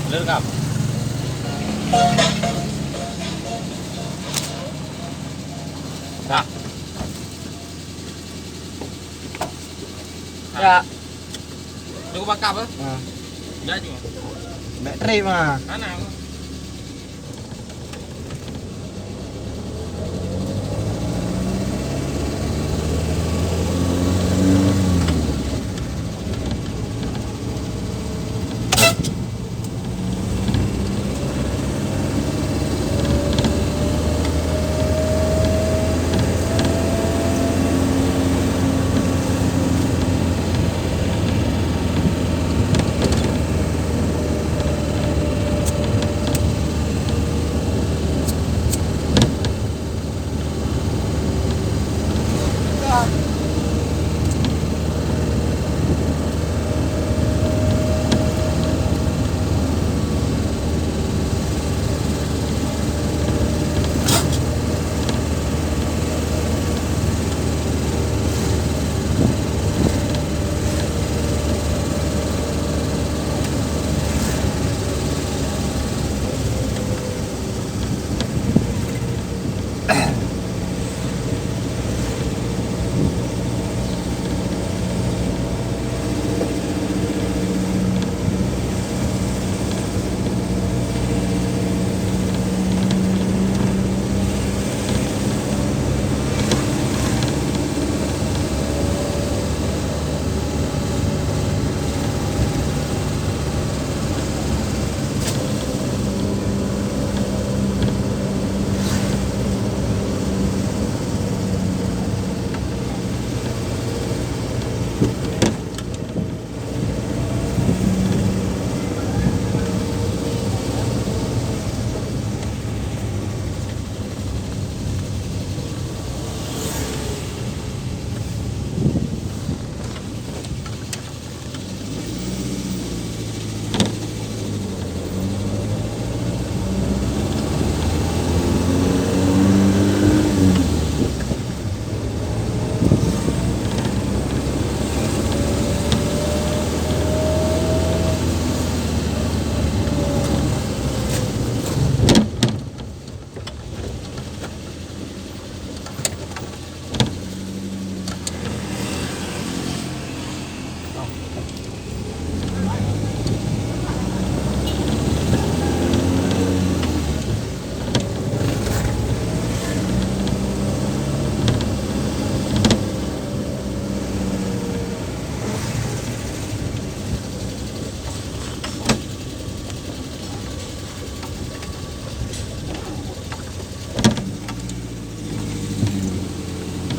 Lengkap. Nah. Ya. Cukup bangkap ah? Nah. Ya cuma. Baterai mah. Mana?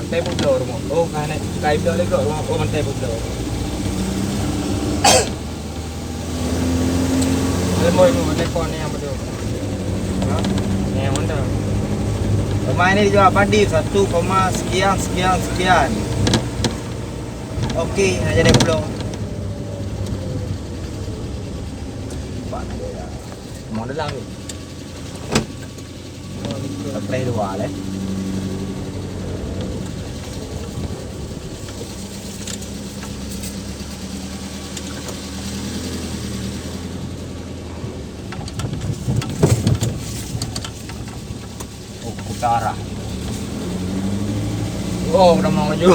Mantai pun blow rumah. Oh, kan sky blow lagi rumah. Oh, mantai pun blow. Lemoi mu telefon ni yang betul. Ha? Yang mana? Rumah ini dijual padi 1, sekian. Okey, nak jadi blow. Model lang ni. Apply dua le. Utara. Oh, udah mau maju.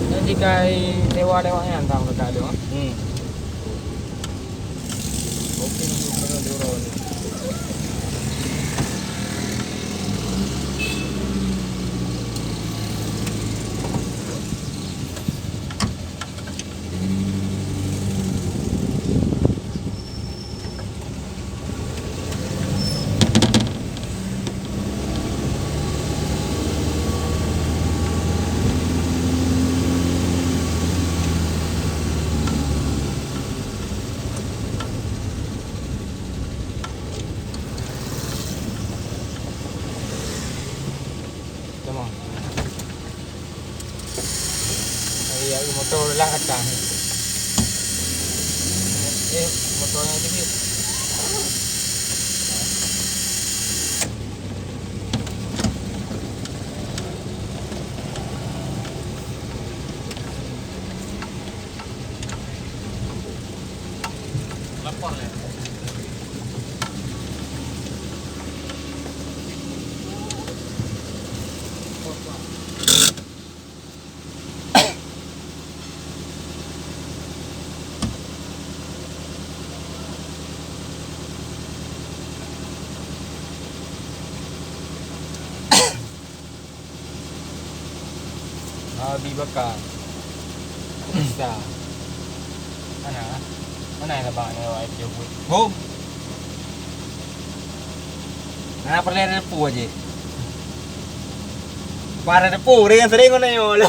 Jadi kayak dewa-dewanya antang dekat dia. Oke, untuk drone. Motor lang at kahit. Motornya dikit. lapor lah. Abi bakar. Bisa. Mana? Mana yang abang ni awak dia buat? Home. Nah, perlu ada depu aja. Para depu ring sering kau nanya.